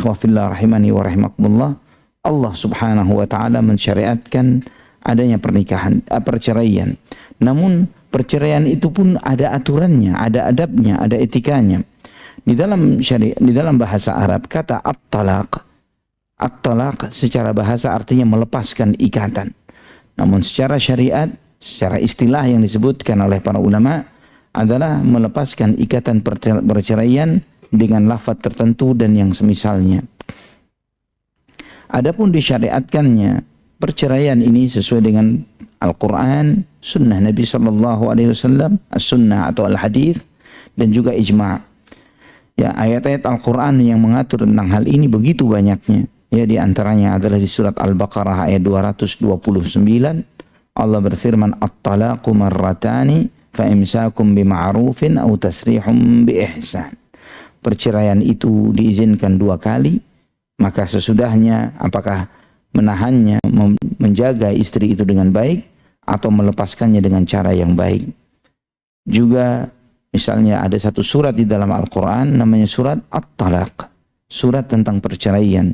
ikhwafillah rahimani wa rahimakumullah, Allah subhanahu wa ta'ala mensyariatkan adanya perceraian. Namun perceraian itu pun ada aturannya, ada adabnya, ada etikanya. Di dalam bahasa Arab kata at-talaq secara bahasa artinya melepaskan ikatan. Namun secara syariat, secara istilah yang disebutkan oleh para ulama adalah melepaskan ikatan perceraian dengan lafaz tertentu dan yang semisalnya. Adapun disyariatkannya perceraian ini sesuai dengan Al-Quran, sunnah Nabi SAW, as-sunnah atau al-hadith, dan juga ijma'. Ya, ayat-ayat Al-Quran yang mengatur tentang hal ini begitu banyaknya. Ya, di antaranya adalah di surat Al-Baqarah ayat 229. Allah berfirman, at-talaqu marratani fa imsakum bima'rufin aw tasrihum bi ihsan. Perceraian itu diizinkan 2 kali, maka sesudahnya apakah menahannya, menjaga istri itu dengan baik atau melepaskannya dengan cara yang baik. Juga misalnya ada satu surat di dalam Al-Quran namanya surat At-Talaq, surat tentang perceraian,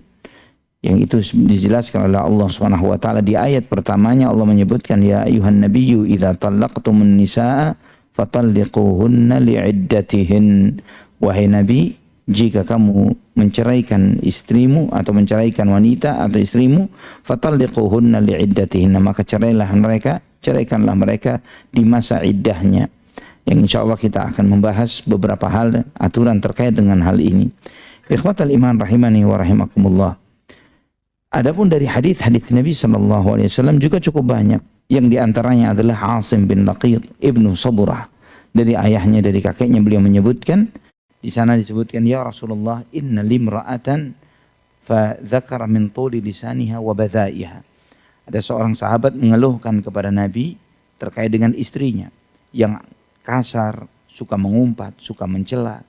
yang itu dijelaskan oleh Allah Subhanahu wa taala. Di ayat pertamanya Allah menyebutkan, ya ayuhan nabiyyu idza talaqtumun nisaa fatalliquhunna li'iddatihin. Wahai nabi, jika kamu menceraikan istrimu atau menceraikan wanita atau istrimu, fatalliquhunna li'iddatihin, maka ceraikanlah mereka di masa iddahnya. Yang insyaallah kita akan membahas beberapa hal aturan terkait dengan hal ini. Ikhwatal iman rahimani wa rahimakumullah. Adapun dari hadis-hadis Nabi SAW juga cukup banyak. Yang diantaranya adalah Asim bin Laqit ibnu Saburah. Dari ayahnya, dari kakeknya, beliau menyebutkan, di sana disebutkan, ya Rasulullah, inna limra'atan fa dzakara min tuli lisaniha wa badha'iha. Ada seorang sahabat mengeluhkan kepada Nabi terkait dengan istrinya yang kasar, suka mengumpat, suka mencela.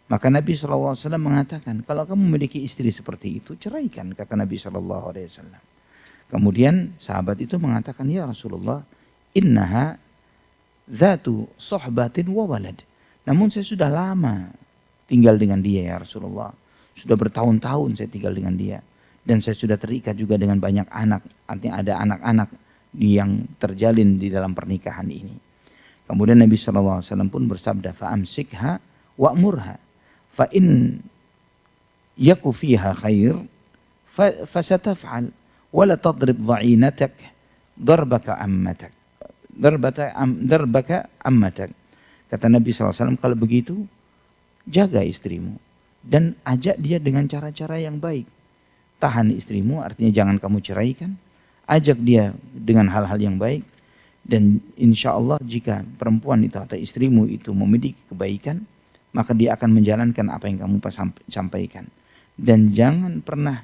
Maka Nabi SAW mengatakan, kalau kamu memiliki istri seperti itu, ceraikan, kata Nabi SAW. Kemudian sahabat itu mengatakan, ya Rasulullah, innaha dzatu sohbatin wa walad. Namun saya sudah lama tinggal dengan dia ya Rasulullah. Sudah bertahun-tahun saya tinggal dengan dia. Dan saya sudah terikat juga dengan banyak anak. Artinya ada anak-anak yang terjalin di dalam pernikahan ini. Kemudian Nabi SAW pun bersabda, fa'amsikha wa'murha. Fa'in yaku fiha khair, fasataf'al. Wala tadrib dha'inatak, darbaka ammatak. Darbaka ammatak. Kata Nabi SAW, kalau begitu, jaga istrimu dan ajak dia dengan cara-cara yang baik. Tahan istrimu, artinya jangan kamu ceraikan. Ajak dia dengan hal-hal yang baik. Dan insya Allah jika perempuan itu atau istrimu itu memiliki kebaikan, maka dia akan menjalankan apa yang kamu sampaikan. Dan jangan pernah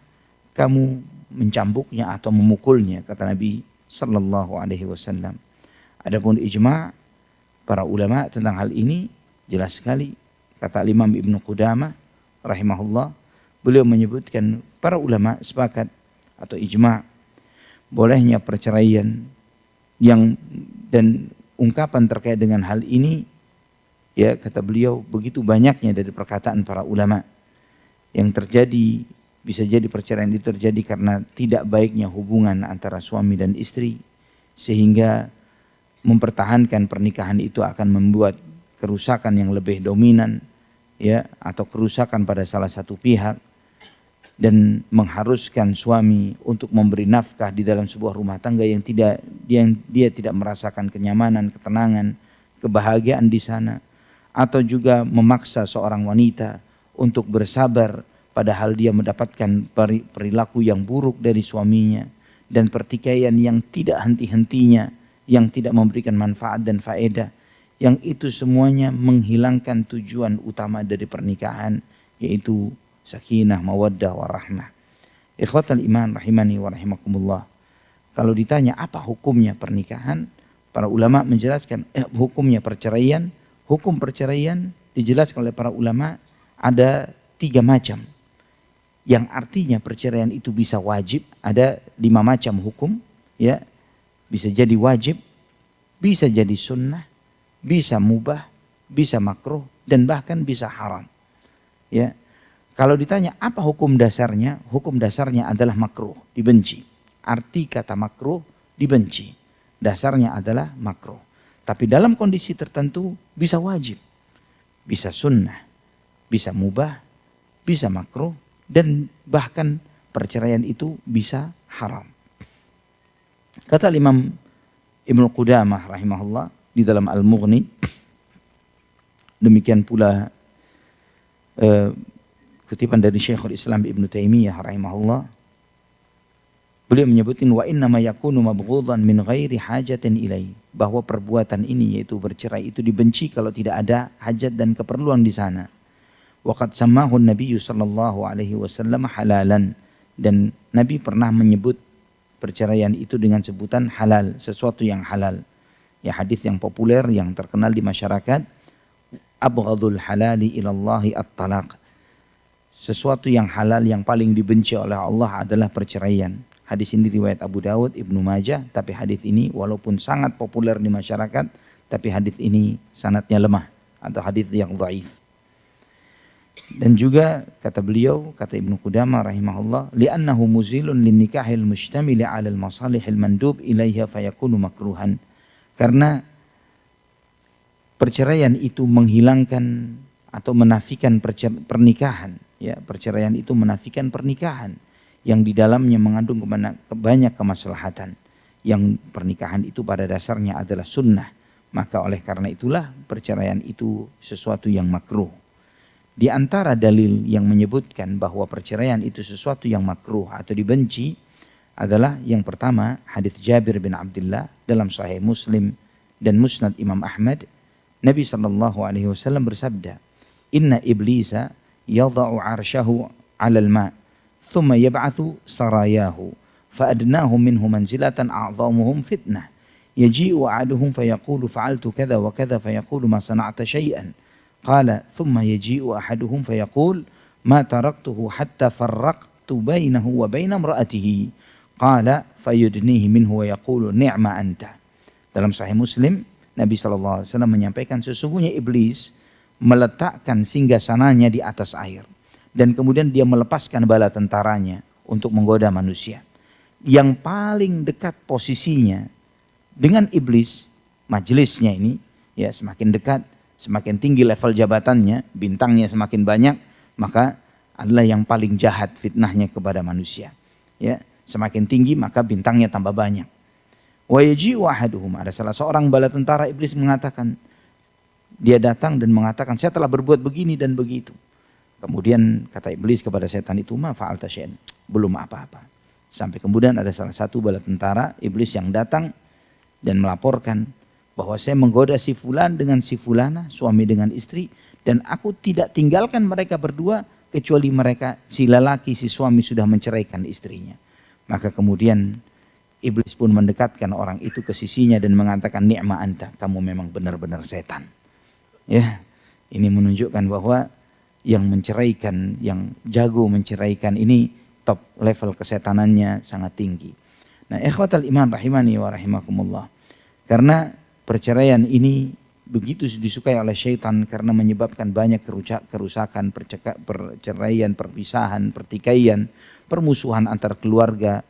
kamu mencambuknya atau memukulnya, kata Nabi SAW. Adapun ijma' para ulama tentang hal ini jelas sekali. Kata Imam Ibnu Qudamah rahimahullah, beliau menyebutkan para ulama sepakat atau ijma' bolehnya perceraian yang dan ungkapan terkait dengan hal ini, ya kata beliau, begitu banyaknya dari perkataan para ulama yang terjadi. Bisa jadi perceraian itu terjadi karena tidak baiknya hubungan antara suami dan istri, sehingga mempertahankan pernikahan itu akan membuat kerusakan yang lebih dominan, ya, atau kerusakan pada salah satu pihak, dan mengharuskan suami untuk memberi nafkah di dalam sebuah rumah tangga yang dia tidak merasakan kenyamanan, ketenangan, kebahagiaan di sana, atau juga memaksa seorang wanita untuk bersabar padahal dia mendapatkan perilaku yang buruk dari suaminya dan pertikaian yang tidak henti-hentinya, yang tidak memberikan manfaat dan faedah, yang itu semuanya menghilangkan tujuan utama dari pernikahan, yaitu sakinah, mawaddah, warahmah. Ikhwatal iman rahimani wa rahimakumullah. Kalau ditanya apa hukumnya pernikahan, para ulama menjelaskan hukumnya perceraian. Hukum perceraian dijelaskan oleh para ulama ada 3 macam. Yang artinya perceraian itu bisa wajib, ada 5 macam hukum, ya. Bisa jadi wajib, bisa jadi sunnah, bisa mubah, bisa makruh, dan bahkan bisa haram. Ya. Kalau ditanya apa hukum dasarnya? Hukum dasarnya adalah makruh, dibenci. Arti kata makruh dibenci. Dasarnya adalah makruh. Tapi dalam kondisi tertentu bisa wajib, bisa sunnah, bisa mubah, bisa makruh, dan bahkan perceraian itu bisa haram. Kata Imam Ibnu Qudamah rahimahullah di dalam Al-Mughni, demikian pula kutipan dari Syekhul Islam Ibnu Taimiyah rahimahullah, beliau menyebutkan wa inna ma yakunu mabghudan min ghairi hajatin ilai, bahwa perbuatan ini yaitu bercerai itu dibenci kalau tidak ada hajat dan keperluan di sana. Wa qad sammahu an-nabiy sallallahu alaihi wasallam halalan, dan Nabi pernah menyebut perceraian itu dengan sebutan halal, sesuatu yang halal. Ya, hadis yang populer yang terkenal di masyarakat, abghadul halali ilallahi at-talaq. Sesuatu yang halal yang paling dibenci oleh Allah adalah perceraian. Hadis ini riwayat Abu Dawud, Ibnu Majah, tapi hadis ini walaupun sangat populer di masyarakat, tapi hadis ini sanadnya lemah atau hadis yang dhaif. Dan juga kata beliau, kata Ibnu Qudamah rahimahullah, li'annahu muzilun linnikahil mustamili 'alal masalihil mandub ilaiha fayakunu makruhan. Karena perceraian itu menghilangkan atau menafikan pernikahan, ya, perceraian itu menafikan pernikahan yang di dalamnya mengandung banyak kemaslahatan, yang pernikahan itu pada dasarnya adalah sunnah. Maka oleh karena itulah perceraian itu sesuatu yang makruh. Di antara dalil yang menyebutkan bahwa perceraian itu sesuatu yang makruh atau dibenci adalah yang pertama hadis Jabir bin Abdullah dalam Sahih Muslim dan Musnad Imam Ahmad. Nabi SAW bersabda, Inna iblisa yadha'u arsyahu 'alal ma' thumma yab'athu sarayahu fa'adnahum minhu manzilatan a'zamuhum fitnah yaji'u ahaduhum fayaqulu fa'altu kadha wa kadha fayaqulu ma sana'ta syai'an qala thumma yaji'u ahaduhum fayaqul ma taraktuhu hatta farraqtu bainahu wa baina imra'atihi qala fayudnihi minhu wa yaqulu ni'ma anta. Dalam Sahih Muslim, Nabi SAW menyampaikan sesungguhnya iblis meletakkan singgasananya di atas air. Dan kemudian dia melepaskan bala tentaranya untuk menggoda manusia. Yang paling dekat posisinya dengan iblis, majelisnya ini, ya semakin dekat, semakin tinggi level jabatannya, bintangnya semakin banyak, maka adalah yang paling jahat fitnahnya kepada manusia. Ya, semakin tinggi maka bintangnya tambah banyak. Wa yaji'u ahaduhum, ada salah seorang bala tentara iblis mengatakan, dia datang dan mengatakan, saya telah berbuat begini dan begitu. Kemudian kata iblis kepada setan itu, ma fa'alta syai'an, belum apa-apa. Sampai kemudian ada salah satu bala tentara iblis yang datang dan melaporkan bahwa saya menggoda si fulan dengan si fulana, suami dengan istri, dan aku tidak tinggalkan mereka berdua kecuali mereka, si lelaki, si suami sudah menceraikan istrinya. Maka kemudian iblis pun mendekatkan orang itu ke sisinya dan mengatakan, ni'ma anta, kamu memang benar-benar setan. Ya, ini menunjukkan bahwa yang menceraikan, yang jago menceraikan ini top level kesetanannya sangat tinggi. Nah, ikhwatal iman rahimani wa rahimakumullah. Karena perceraian ini begitu disukai oleh syaitan karena menyebabkan banyak kerusakan, perceraian, perpisahan, pertikaian, permusuhan antar keluarga,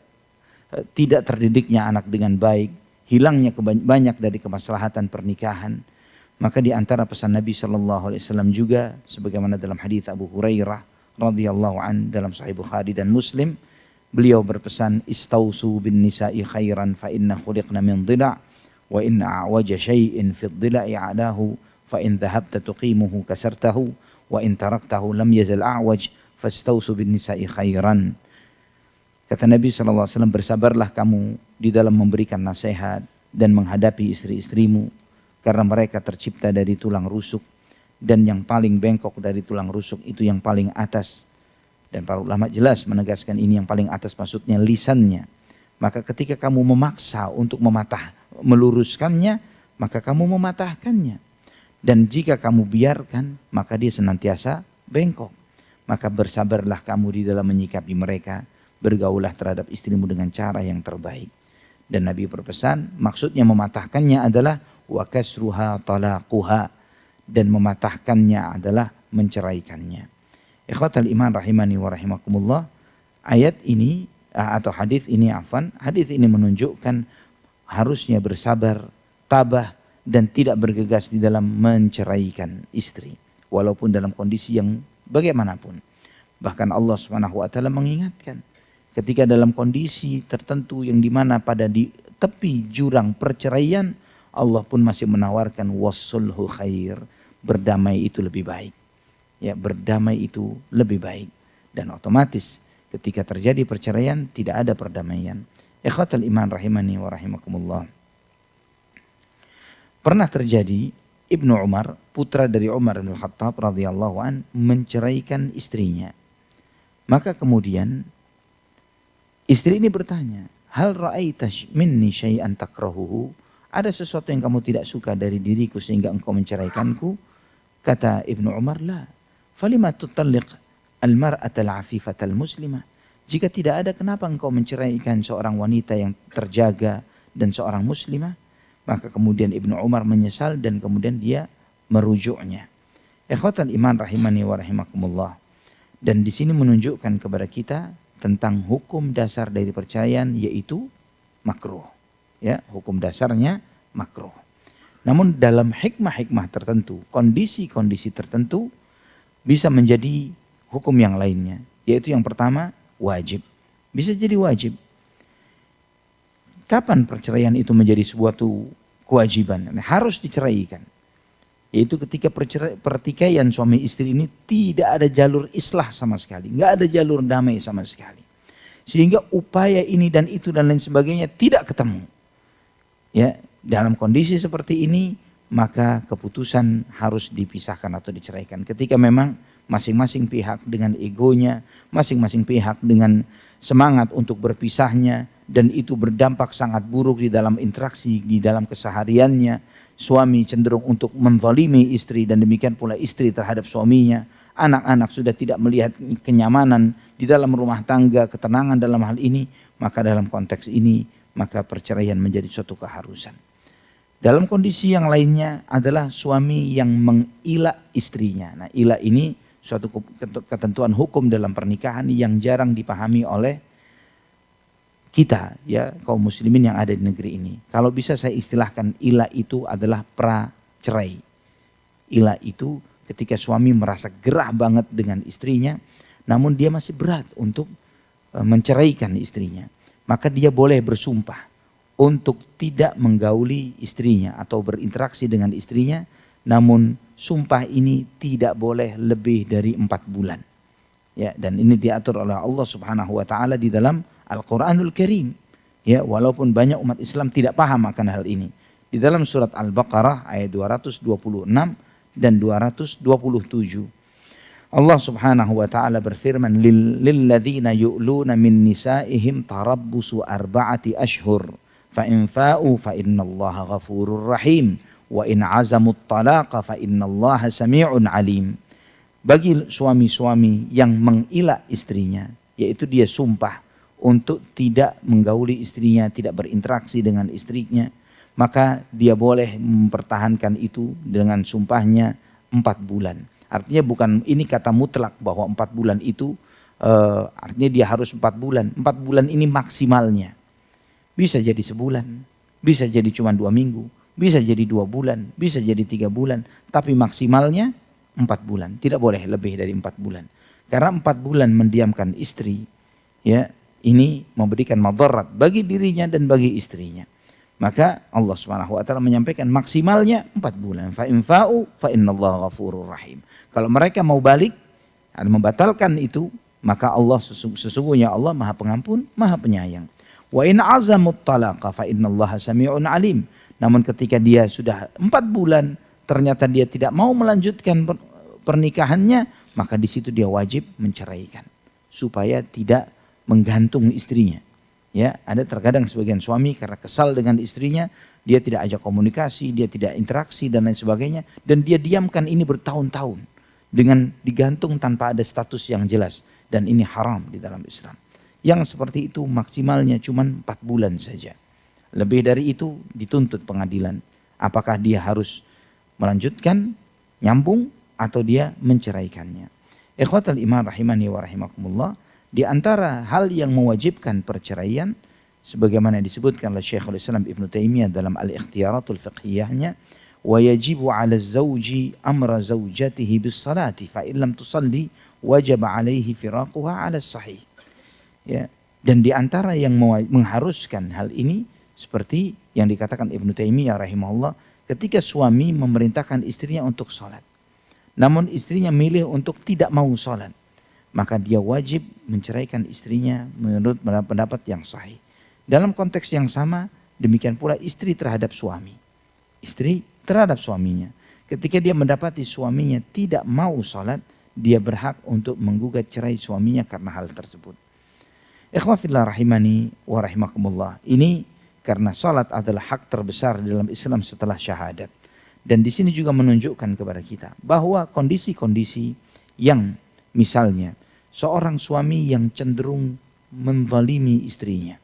tidak terdidiknya anak dengan baik, hilangnya banyak dari kemaslahatan pernikahan. Maka di antara pesan Nabi SAW juga, sebagaimana dalam hadis Abu Hurairah radhiyallahu an dalam Sahih Bukhari dan Muslim, beliau berpesan, istausu bin nisa'i khairan fa inna khuliqna min dhila' wa inna a'waja syai'in fi dhila'i 'alahu fa in dhahabta tuqimuhu kasartahu wa in taraktahu lam yazal a'waj fastausu bin nisa'i khairan. Kata Nabi SAW, bersabarlah kamu di dalam memberikan nasihat dan menghadapi istri-istrimu, karena mereka tercipta dari tulang rusuk, dan yang paling bengkok dari tulang rusuk itu yang paling atas. Dan para ulama jelas menegaskan ini yang paling atas maksudnya lisannya. Maka ketika kamu memaksa untuk meluruskannya, maka kamu mematahkannya. Dan jika kamu biarkan, maka dia senantiasa bengkok. Maka bersabarlah kamu di dalam menyikapi mereka, bergaulah terhadap istrimu dengan cara yang terbaik. Dan Nabi berpesan, maksudnya mematahkannya adalah wa kasruha talaquha, dan mematahkannya adalah menceraikannya. Ikhwatal iman rahimani wa rahimakumullah, ayat ini atau hadis ini hadis ini menunjukkan harusnya bersabar, tabah dan tidak bergegas di dalam menceraikan istri walaupun dalam kondisi yang bagaimanapun. Bahkan Allah Subhanahu wa taala mengingatkan ketika dalam kondisi tertentu yang dimana pada di tepi jurang perceraian, Allah pun masih menawarkan wasulhu khair, berdamai itu lebih baik. Ya, berdamai itu lebih baik. Dan otomatis ketika terjadi perceraian tidak ada perdamaian. Ikhwatal iman rahimani wa rahimakumullah. Pernah terjadi Ibnu Umar, putra dari Umar bin Khattab radhiyallahu an, menceraikan istrinya. Maka kemudian istri ini bertanya, "Hal ra'aita minni syai'an takrahuhu?" Ada sesuatu yang kamu tidak suka dari diriku sehingga engkau menceraikanku? Kata Ibnu Umar, "La. Falima tutalliq al-mar'ata al-'afifata al-muslimah?" Jika tidak ada, kenapa engkau menceraikan seorang wanita yang terjaga dan seorang muslimah? Maka kemudian Ibnu Umar menyesal dan kemudian dia merujuknya. Ikhwatal iman rahimani wa rahimakumullah. Dan di sini menunjukkan kepada kita tentang hukum dasar dari perceraian, yaitu makruh. Ya, hukum dasarnya makruh. Namun dalam hikmah-hikmah tertentu, kondisi-kondisi tertentu bisa menjadi hukum yang lainnya. Yaitu yang pertama, wajib. Bisa jadi wajib. Kapan perceraian itu menjadi suatu kewajiban? Harus diceraikan. Yaitu ketika pertikaian suami istri ini tidak ada jalur islah sama sekali. Nggak ada jalur damai sama sekali. Sehingga upaya ini dan itu dan lain sebagainya tidak ketemu. Ya, dalam kondisi seperti ini maka keputusan harus dipisahkan atau diceraikan. Ketika memang masing-masing pihak dengan egonya, masing-masing pihak dengan semangat untuk berpisahnya, dan itu berdampak sangat buruk di dalam interaksi, di dalam kesehariannya. Suami cenderung untuk menzalimi istri dan demikian pula istri terhadap suaminya. Anak-anak sudah tidak melihat kenyamanan di dalam rumah tangga, ketenangan dalam hal ini. Maka dalam konteks ini, maka perceraian menjadi suatu keharusan. Dalam kondisi yang lainnya adalah suami yang mengilah istrinya. Nah, ilah ini suatu ketentuan hukum dalam pernikahan yang jarang dipahami oleh kita, ya, kaum muslimin yang ada di negeri ini. Kalau bisa saya istilahkan, ilah itu adalah pra-cerai. Ilah itu ketika suami merasa gerah banget dengan istrinya, namun dia masih berat untuk menceraikan istrinya. Maka dia boleh bersumpah untuk tidak menggauli istrinya atau berinteraksi dengan istrinya, namun sumpah ini tidak boleh lebih dari 4 bulan. Ya, dan ini diatur oleh Allah Subhanahu wa taala di dalam Al-Quranul Karim. Ya, walaupun banyak umat Islam tidak paham akan hal ini. Di dalam surat Al-Baqarah ayat 226 dan 227. Allah Subhanahu wa taala berfirman, lilladzina yu'luna min nisaihim tarabbusu arba'ati ashhur fa in fa'u fa innallaha ghafurur rahim wa in 'azamut talaqa fa innallaha sami'un alim. Bagi suami-suami yang mengilah istrinya, yaitu dia sumpah untuk tidak menggauli istrinya, tidak berinteraksi dengan istrinya, maka dia boleh mempertahankan itu dengan sumpahnya 4 bulan. Artinya bukan ini kata mutlak bahwa 4 bulan itu artinya dia harus 4 bulan. 4 bulan ini maksimalnya. Bisa jadi sebulan, bisa jadi cuma 2 minggu, bisa jadi 2 bulan, bisa jadi 3 bulan. Tapi maksimalnya 4 bulan. Tidak boleh lebih dari 4 bulan. Karena 4 bulan mendiamkan istri, ya, ini memberikan madarat bagi dirinya dan bagi istrinya. Maka Allah Subhanahu wa taala menyampaikan maksimalnya 4 bulan. Fa in fa'u fa innallaha ghafurur rahim. Kalau mereka mau balik dan membatalkan itu, maka Allah sesungguhnya Allah Maha Pengampun, Maha Penyayang. Wa in azamut talaqa fa innallaha sami'un alim. Namun ketika dia sudah 4 bulan ternyata dia tidak mau melanjutkan pernikahannya, maka di situ dia wajib menceraikan supaya tidak menggantung istrinya. Ya, ada terkadang sebagian suami karena kesal dengan istrinya, dia tidak ajak komunikasi, dia tidak interaksi dan lain sebagainya, dan dia diamkan ini bertahun-tahun dengan digantung tanpa ada status yang jelas, dan ini haram di dalam Islam. Yang seperti itu maksimalnya cuma 4 bulan saja. Lebih dari itu dituntut pengadilan. Apakah dia harus melanjutkan, nyambung, atau dia menceraikannya. Ikhwatal iman rahimani wa rahimakumullah, di antara hal yang mewajibkan perceraian sebagaimana disebutkan oleh Syekhul Islam Ibnu Taimiyah dalam Al-Ikhtiyaratul Fiqhiyahnya, wa yajibu 'ala az-zawji amra zawjatihi bis-salati fa in lam tusalli wajaba 'alaihi firaquha 'ala as-sahih. Ya, dan di antara yang mengharuskan hal ini seperti yang dikatakan Ibnu Taimiyah rahimahullah, ketika suami memerintahkan istrinya untuk salat, namun istrinya milih untuk tidak mau salat, maka dia wajib menceraikan istrinya menurut pendapat yang sahih. Dalam konteks yang sama, demikian pula istri terhadap suami. Istri terhadap suaminya. Ketika dia mendapati suaminya tidak mau salat, dia berhak untuk menggugat cerai suaminya karena hal tersebut. Ikhwah fillah rahimani wa rahimakumullah. Ini karena salat adalah hak terbesar dalam Islam setelah syahadat. Dan di sini juga menunjukkan kepada kita bahwa kondisi-kondisi yang misalnya seorang suami yang cenderung menzalimi istrinya,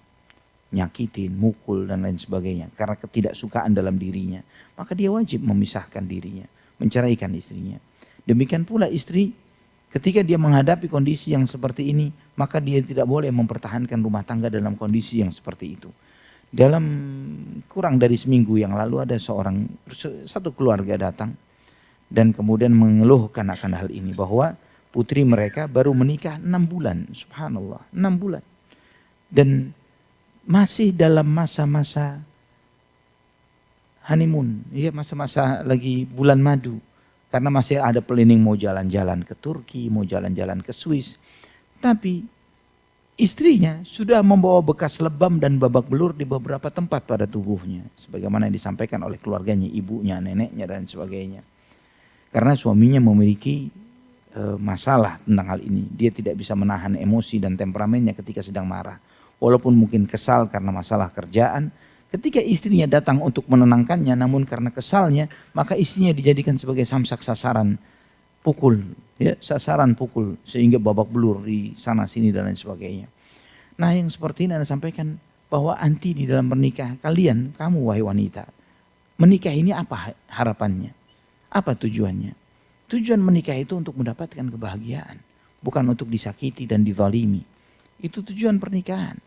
nyakitin, mukul dan lain sebagainya karena ketidaksukaan dalam dirinya, maka dia wajib memisahkan dirinya, menceraikan istrinya. Demikian pula istri ketika dia menghadapi kondisi yang seperti ini, maka dia tidak boleh mempertahankan rumah tangga dalam kondisi yang seperti itu. Dalam kurang dari seminggu yang lalu ada satu keluarga datang dan kemudian mengeluhkan akan hal ini, bahwa putri mereka baru menikah 6 bulan, subhanallah, 6 bulan. Dan masih dalam masa-masa honeymoon, ya, masa-masa lagi bulan madu. Karena masih ada planning mau jalan-jalan ke Turki, mau jalan-jalan ke Swiss. Tapi istrinya sudah membawa bekas lebam dan babak belur di beberapa tempat pada tubuhnya. Sebagaimana yang disampaikan oleh keluarganya, ibunya, neneknya dan sebagainya. Karena suaminya memiliki masalah tentang hal ini. Dia tidak bisa menahan emosi dan temperamennya ketika sedang marah. Walaupun mungkin kesal karena masalah kerjaan. Ketika istrinya datang untuk menenangkannya, namun karena kesalnya, maka istrinya dijadikan sebagai samsak sasaran pukul. Ya, sasaran pukul sehingga babak belur di sana sini dan lain sebagainya. Nah, yang seperti ini Anda sampaikan bahwa anti di dalam pernikahan kalian, kamu wahai wanita, menikah ini apa harapannya? Apa tujuannya? Tujuan menikah itu untuk mendapatkan kebahagiaan, bukan untuk disakiti dan dizalimi. Itu tujuan pernikahan.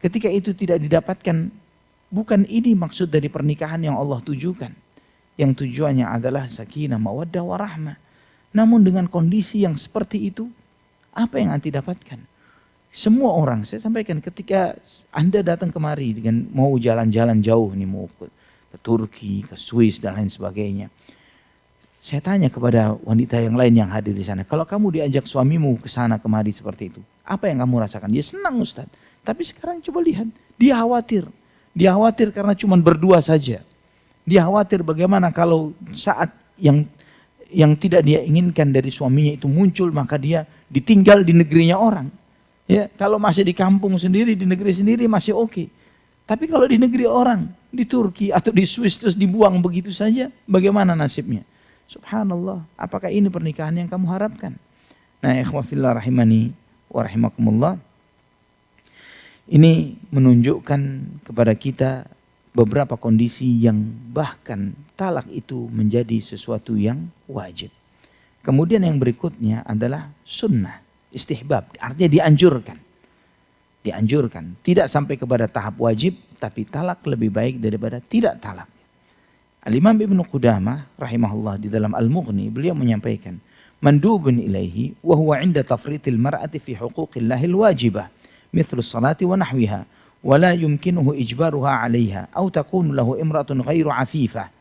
Ketika itu tidak didapatkan, bukan ini maksud dari pernikahan yang Allah tujukan. Yang tujuannya adalah sakinah, mawaddah, warahmah. Namun dengan kondisi yang seperti itu, apa yang Anda dapatkan? Semua orang, saya sampaikan, ketika Anda datang kemari dengan mau jalan-jalan jauh, nih mau ke Turki, ke Swiss dan lain sebagainya. Saya tanya kepada wanita yang lain yang hadir di sana, kalau kamu diajak suamimu ke sana kemari seperti itu, apa yang kamu rasakan? Dia senang, Ustaz. Tapi sekarang coba lihat, dia khawatir. Dia khawatir karena cuma berdua saja. Dia khawatir bagaimana kalau saat yang tidak dia inginkan dari suaminya itu muncul, maka dia ditinggal di negerinya orang. Ya, kalau masih di kampung sendiri, di negeri sendiri masih oke. Tapi kalau di negeri orang, di Turki atau di Swiss terus dibuang begitu saja, bagaimana nasibnya? Subhanallah, apakah ini pernikahan yang kamu harapkan? Nah, ikhwah fillah rahimani wa rahimakumullah. Ini menunjukkan kepada kita beberapa kondisi yang bahkan talak itu menjadi sesuatu yang wajib. Kemudian yang berikutnya adalah sunnah, istihbab, artinya dianjurkan. Dianjurkan, tidak sampai kepada tahap wajib, tapi talak lebih baik daripada tidak talak. Al-Imam Ibnu Qudamah rahimahullah di dalam Al-Mughni, beliau menyampaikan, mandubun ilaihi wa huwa 'inda tafritil mar'ati fi huquqillahil wajibah, mithlu salati wa nahwiha. ولا يمكنه إجبارها عليها أو تكون له امرأة غير عفيفة.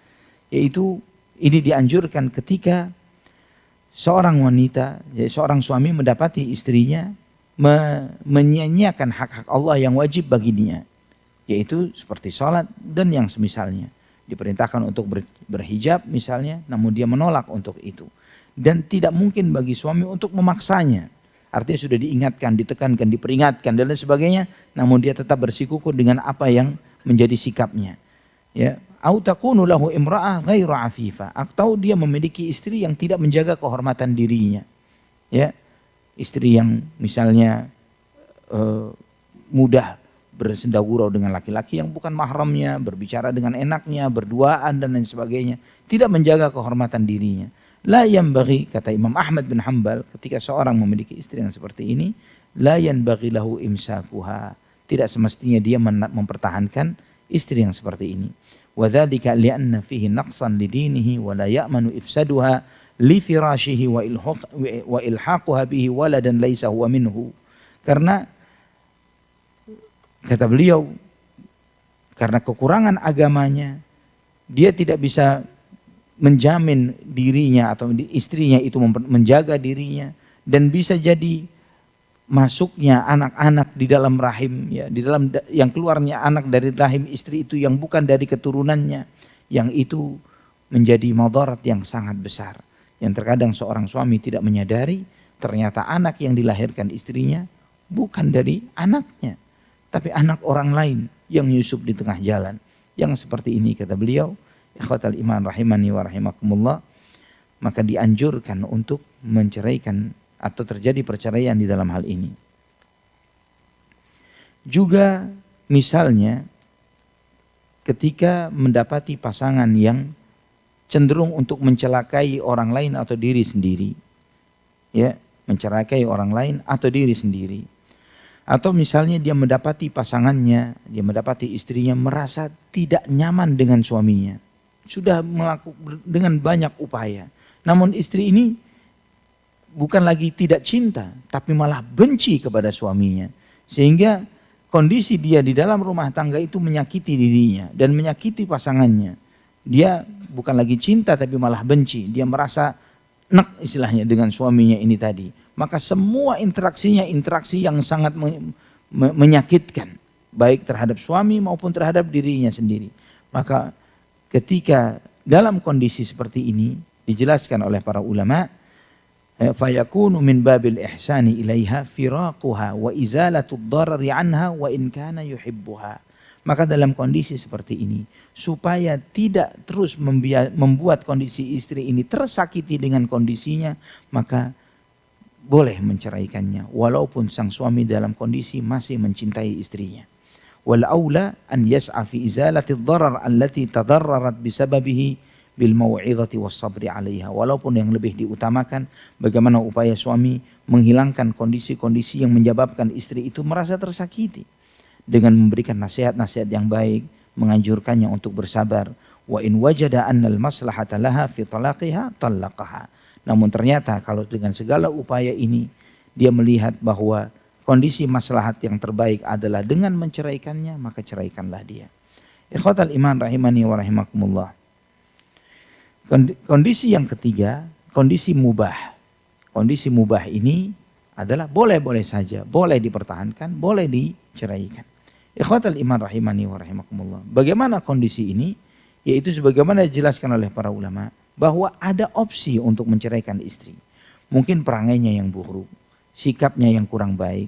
Yaitu ini dianjurkan ketika seorang wanita, seorang suami mendapati istrinya menyia-nyiakan hak-hak Allah yang wajib baginya, yaitu seperti salat dan yang semisalnya. Diperintahkan untuk berhijab misalnya, namun dia menolak untuk itu. Dan tidak mungkin bagi suami untuk memaksanya. Artinya sudah diingatkan, ditekankan, diperingatkan dan lain sebagainya, namun dia tetap bersikukuh dengan apa yang menjadi sikapnya. Ya, au takunu lahu imra'ah ghairu afifa, atau dia memiliki istri yang tidak menjaga kehormatan dirinya. Ya, istri yang misalnya mudah bersendagurau dengan laki-laki yang bukan mahramnya, berbicara dengan enaknya, berduaan dan lain sebagainya, tidak menjaga kehormatan dirinya. La yanbaghi, kata Imam Ahmad bin Hanbal, ketika seorang memiliki istri yang seperti ini, la yanbaghi lahu imsakuha. Tidak semestinya dia mempertahankan istri yang seperti ini. Wa dzalika li'anna fihi naqsan li dinihi wa la ya'manu ifsaduha li firashihi wa ilhaquha bihi waladan laisa huwa minhu. Karena kata beliau, karena kekurangan agamanya, dia tidak bisa menjamin dirinya atau istrinya itu menjaga dirinya, dan bisa jadi masuknya anak-anak di dalam rahim, ya, di dalam yang keluarnya anak dari rahim istri itu yang bukan dari keturunannya, yang itu menjadi madarat yang sangat besar, yang terkadang seorang suami tidak menyadari ternyata anak yang dilahirkan istrinya bukan dari anaknya, tapi anak orang lain yang menyusup di tengah jalan. Yang seperti ini, kata beliau, ikhwatal iman rahimani wa rahimakumullah, maka dianjurkan untuk menceraikan atau terjadi perceraian di dalam hal ini. Juga misalnya ketika mendapati pasangan yang cenderung untuk mencelakai orang lain atau diri sendiri, ya, mencelakai orang lain atau diri sendiri. Atau misalnya dia mendapati pasangannya, dia mendapati istrinya merasa tidak nyaman dengan suaminya. Sudah melakukan dengan banyak upaya. Namun istri ini bukan lagi tidak cinta, tapi malah benci kepada suaminya. Sehingga kondisi dia di dalam rumah tangga itu menyakiti dirinya dan menyakiti pasangannya. Dia bukan lagi cinta tapi malah benci. Dia merasa nek istilahnya dengan suaminya ini tadi. Maka semua interaksinya interaksi yang sangat menyakitkan, baik terhadap suami maupun terhadap dirinya sendiri. Maka ketika dalam kondisi seperti ini dijelaskan oleh para ulama, fayakunu min babil ihsani ilaiha firaquha wa izalatud darari anha wa in kana yuhibbuha. Maka dalam kondisi seperti ini, supaya tidak terus membuat kondisi istri ini tersakiti dengan kondisinya, maka boleh menceraikannya walaupun sang suami dalam kondisi masih mencintai istrinya. Wal aula an yas'a fi izalati ad-darar allati tadarrarat bisababihi bil mau'izati was sabri 'alaiha. Walaupun yang lebih diutamakan bagaimana upaya suami menghilangkan kondisi-kondisi yang menyebabkan istri itu merasa tersakiti dengan memberikan nasihat-nasihat yang baik, menganjurkannya untuk bersabar. Wa in wajada annal maslahata laha fi talaqiha talaqaha. Namun ternyata kalau dengan segala upaya ini dia melihat bahwa kondisi maslahat yang terbaik adalah dengan menceraikannya, maka ceraikanlah dia. Ikhwatal iman rahimani wa rahimakumullah. Kondisi yang ketiga, kondisi mubah. Kondisi mubah ini adalah boleh-boleh saja, boleh dipertahankan, boleh diceraikan. Ikhwatal iman rahimani wa rahimakumullah. Bagaimana kondisi ini? Yaitu sebagaimana dijelaskan oleh para ulama, bahwa ada opsi untuk menceraikan istri. Mungkin perangainya yang buruk, sikapnya yang kurang baik,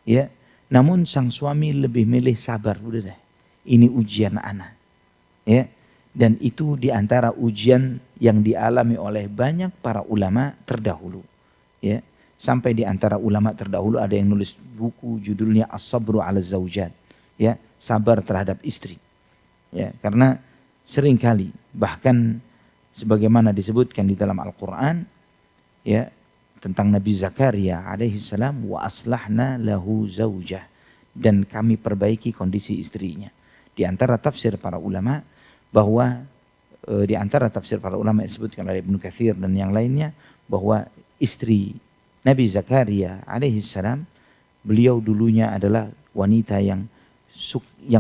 ya. Namun sang suami lebih milih sabar, udah deh. Ini ujian anak, ya. Dan itu diantara ujian yang dialami oleh banyak para ulama terdahulu, ya. Sampai diantara ulama terdahulu ada yang nulis buku judulnya As-Sabru 'ala Zaujat, ya, sabar terhadap istri, ya. Karena seringkali bahkan sebagaimana disebutkan di dalam Al-Quran, ya, tentang Nabi Zakaria alaihi salam, wa aslahna lahu zaujah, dan kami perbaiki kondisi istrinya. Di antara tafsir para ulama bahwa di antara tafsir para ulama yang disebutkan oleh Ibnu Katsir dan yang lainnya, bahwa istri Nabi Zakaria alaihi salam, beliau dulunya adalah wanita yang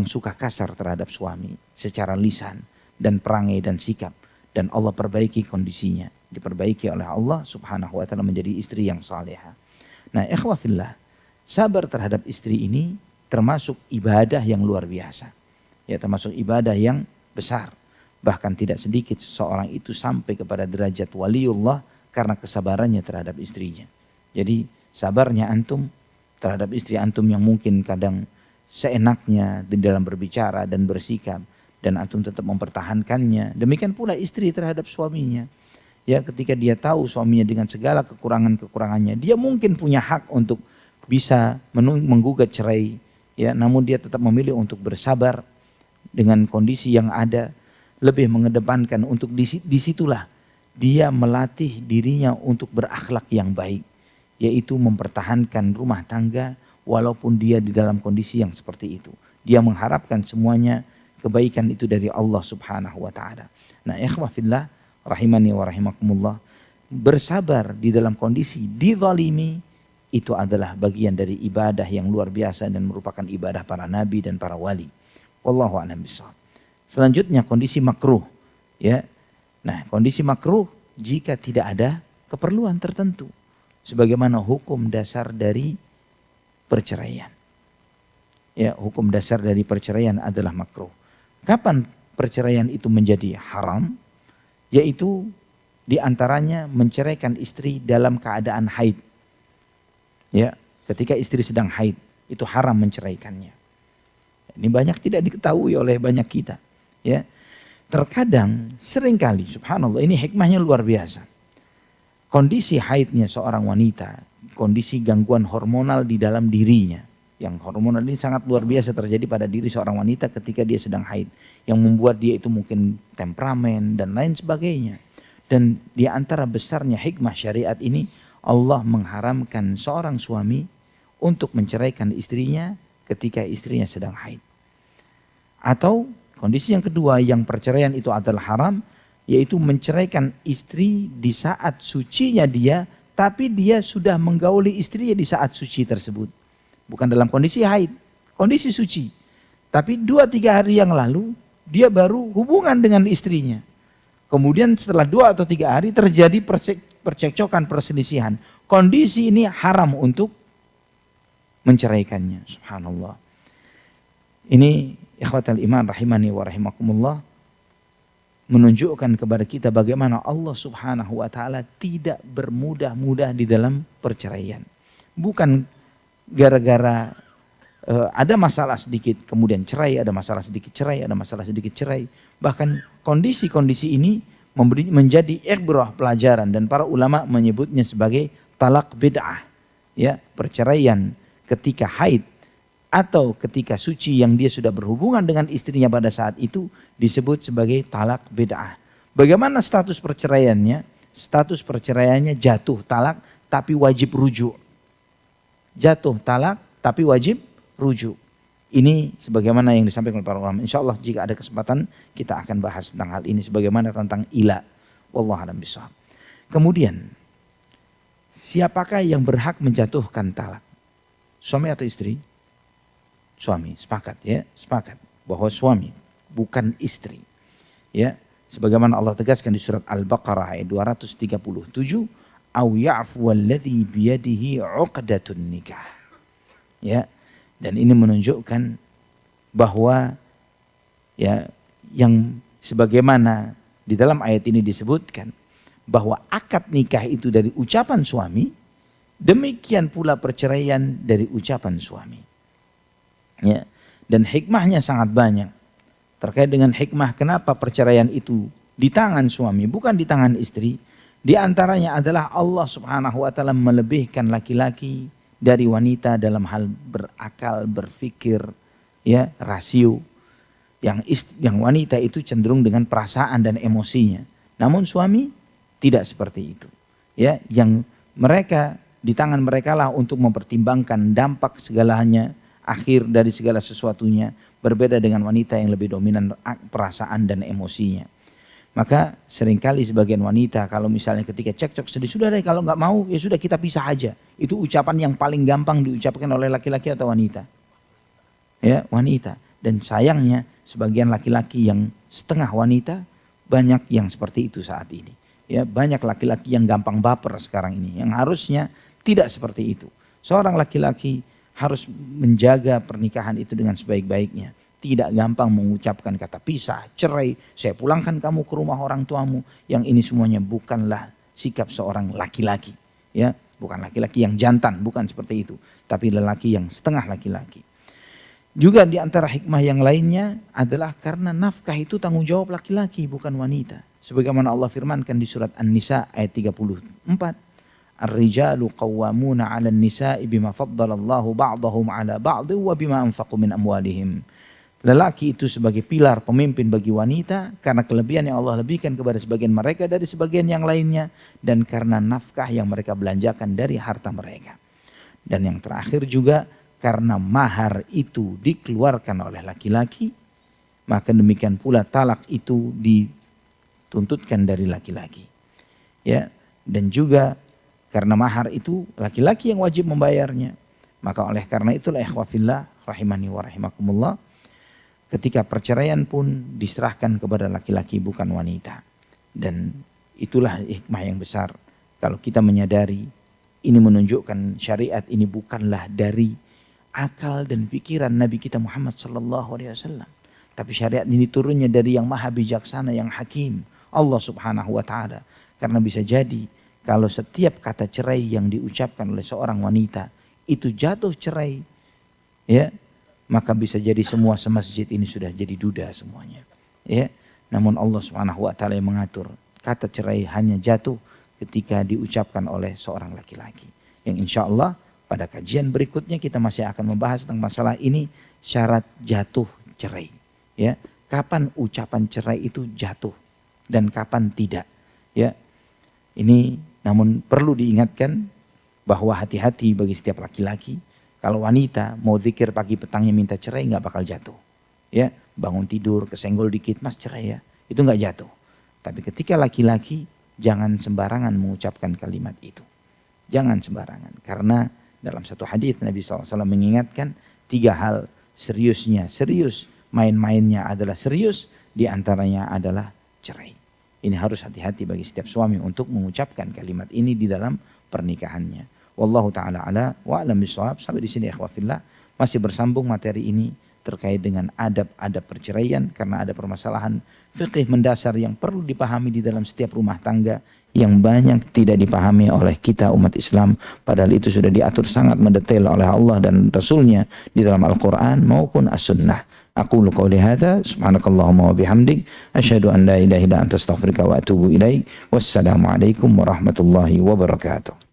suka kasar terhadap suami secara lisan dan perangai dan sikap. Dan Allah perbaiki kondisinya. Diperbaiki oleh Allah subhanahu wa ta'ala menjadi istri yang salihah. Nah ikhwafillah, sabar terhadap istri ini termasuk ibadah yang luar biasa. Ya, termasuk ibadah yang besar. Bahkan tidak sedikit seseorang itu sampai kepada derajat waliullah karena kesabarannya terhadap istrinya. Jadi sabarnya antum terhadap istri antum yang mungkin kadang seenaknya di dalam berbicara dan bersikap, dan antum tetap mempertahankannya. Demikian pula istri terhadap suaminya. Ya, ketika dia tahu suaminya dengan segala kekurangan-kekurangannya, dia mungkin punya hak untuk bisa menggugat cerai, ya, namun dia tetap memilih untuk bersabar dengan kondisi yang ada, lebih mengedepankan untuk disitulah dia melatih dirinya untuk berakhlak yang baik, yaitu mempertahankan rumah tangga walaupun dia di dalam kondisi yang seperti itu. Dia mengharapkan semuanya kebaikan itu dari Allah Subhanahu wa taala. Nah, ikhwah fillah rahimani wa rahimakumullah, bersabar di dalam kondisi dizalimi itu adalah bagian dari ibadah yang luar biasa dan merupakan ibadah para nabi dan para wali. Wallahu a'lam bishawab. Selanjutnya kondisi makruh, ya. Nah, kondisi makruh jika tidak ada keperluan tertentu, sebagaimana hukum dasar dari perceraian. Ya, hukum dasar dari perceraian adalah makruh. Kapan perceraian itu menjadi haram? Yaitu di antaranya menceraikan istri dalam keadaan haid. Ya, ketika istri sedang haid, itu haram menceraikannya. Ini banyak tidak diketahui oleh banyak kita. Ya, terkadang seringkali, subhanallah, ini hikmahnya luar biasa. Kondisi haidnya seorang wanita, kondisi gangguan hormonal di dalam dirinya, yang hormonal ini sangat luar biasa terjadi pada diri seorang wanita ketika dia sedang haid, yang membuat dia itu mungkin temperamen dan lain sebagainya. Dan di antara besarnya hikmah syariat ini, Allah mengharamkan seorang suami untuk menceraikan istrinya ketika istrinya sedang haid. Atau kondisi yang kedua yang perceraian itu adalah haram, yaitu menceraikan istri di saat sucinya dia, tapi dia sudah menggauli istrinya di saat suci tersebut. Bukan dalam kondisi haid, kondisi suci. Tapi 2-3 hari yang lalu dia baru hubungan dengan istrinya. Kemudian setelah 2 atau 3 hari terjadi percekcokan, perselisihan. Kondisi ini haram untuk menceraikannya. Subhanallah. Ini ikhwatal iman rahimani wa rahimakumullah, menunjukkan kepada kita bagaimana Allah Subhanahu wa taala tidak bermudah-mudah di dalam perceraian. Bukan gara-gara ada masalah sedikit kemudian cerai, ada masalah sedikit cerai, ada masalah sedikit cerai. Bahkan kondisi-kondisi ini menjadi ibrah, pelajaran, dan para ulama menyebutnya sebagai talak bid'ah. Ya, perceraian ketika haid atau ketika suci yang dia sudah berhubungan dengan istrinya pada saat itu disebut sebagai talak bid'ah. Bagaimana status perceraiannya? Status perceraiannya jatuh talak tapi wajib rujuk. Jatuh talak tapi wajib rujuk. Ini sebagaimana yang disampaikan oleh para ulama. Insya Allah jika ada kesempatan kita akan bahas tentang hal ini, sebagaimana tentang ila. Wallahu a'lam bishawab. Kemudian, siapakah yang berhak menjatuhkan talak? Suami atau istri? Suami, sepakat ya, sepakat bahwa suami, bukan istri. Ya, sebagaimana Allah tegaskan di surat Al-Baqarah ayat 237, "Au ya'fu alladhi biyadihi 'uqdatun nikah." Ya, dan ini menunjukkan bahwa ya, yang sebagaimana di dalam ayat ini disebutkan bahwa akad nikah itu dari ucapan suami, demikian pula perceraian dari ucapan suami. Ya, dan hikmahnya sangat banyak. Terkait dengan hikmah kenapa perceraian itu di tangan suami bukan di tangan istri, di antaranya adalah Allah Subhanahu wa taala melebihkan laki-laki dari wanita dalam hal berakal, berfikir, ya, rasio. Yang wanita itu cenderung dengan perasaan dan emosinya. Namun suami tidak seperti itu. Ya, yang mereka di tangan mereka lah untuk mempertimbangkan dampak segalanya, akhir dari segala sesuatunya, berbeda dengan wanita yang lebih dominan perasaan dan emosinya. Maka seringkali sebagian wanita kalau misalnya ketika cekcok sedih, sudah deh kalau nggak mau ya sudah kita pisah aja. Itu ucapan yang paling gampang diucapkan oleh laki-laki atau wanita? Ya, wanita. Dan sayangnya sebagian laki-laki yang setengah wanita banyak yang seperti itu saat ini. Ya, banyak laki-laki yang gampang baper sekarang ini, yang harusnya tidak seperti itu. Seorang laki-laki harus menjaga pernikahan itu dengan sebaik-baiknya. Tidak gampang mengucapkan kata pisah, cerai, saya pulangkan kamu ke rumah orang tuamu. Yang ini semuanya bukanlah sikap seorang laki-laki. Ya, bukan laki-laki yang jantan, bukan seperti itu. Tapi lelaki yang setengah laki-laki. Juga di antara hikmah yang lainnya adalah karena nafkah itu tanggung jawab laki-laki, bukan wanita. Sebagaimana Allah firmankan di surat An-Nisa ayat 34. Ar-rijalu qawwamuna 'alan nisa'i bima faddalallahu ba'dahum 'ala ba'd wa bima anfaqu min amwalihim. lelaki itu sebagai pilar pemimpin bagi wanita karena kelebihan yang Allah lebihkan kepada sebagian mereka dari sebagian yang lainnya, dan karena nafkah yang mereka belanjakan dari harta mereka. Dan yang terakhir juga karena mahar itu dikeluarkan oleh laki-laki, maka demikian pula talak itu dituntutkan dari laki-laki. Ya, dan juga karena mahar itu laki-laki yang wajib membayarnya. Maka oleh karena itulah ikhwafillah rahimani wa rahimakumullah, ketika perceraian pun diserahkan kepada laki-laki bukan wanita. Dan itulah hikmah yang besar. Kalau kita menyadari ini menunjukkan syariat ini bukanlah dari akal dan pikiran Nabi kita Muhammad SAW. Tapi syariat ini turunnya dari yang maha bijaksana, yang hakim, Allah Subhanahu wa ta'ala. Karena bisa jadi kalau setiap kata cerai yang diucapkan oleh seorang wanita itu jatuh cerai, ya, maka bisa jadi semua semasjid ini sudah jadi duda semuanya. Ya, namun Allah Subhanahu wa ta'ala yang mengatur kata cerai hanya jatuh ketika diucapkan oleh seorang laki-laki. Yang insya Allah pada kajian berikutnya kita masih akan membahas tentang masalah ini, syarat jatuh cerai. Ya, kapan ucapan cerai itu jatuh dan kapan tidak. Ya, ini namun perlu diingatkan bahwa hati-hati bagi setiap laki-laki. Kalau wanita mau zikir pagi petangnya minta cerai nggak bakal jatuh. Ya, bangun tidur kesenggol dikit mas cerai ya, itu nggak jatuh. Tapi ketika laki-laki jangan sembarangan mengucapkan kalimat itu. Jangan sembarangan, karena dalam satu hadis Nabi SAW mengingatkan 3 hal seriusnya serius, main-mainnya adalah serius, diantaranya adalah cerai. Ini harus hati-hati bagi setiap suami untuk mengucapkan kalimat ini di dalam pernikahannya. Wallahu ta'ala ala wa alam bisawab. Sampai di sini ikhwafillah, masih bersambung materi ini terkait dengan adab-adab perceraian, karena ada permasalahan fikih mendasar yang perlu dipahami di dalam setiap rumah tangga yang banyak tidak dipahami oleh kita umat Islam, padahal itu sudah diatur sangat mendetail oleh Allah dan Rasulnya di dalam Al-Quran maupun As-Sunnah. Aqulu qawli hadza subhanakallahumma wa bihamdik asyhadu an la ilaha illa anta astaghfiruka wa atubu ilaik. Wassalamu alaikum warahmatullahi wabarakatuh.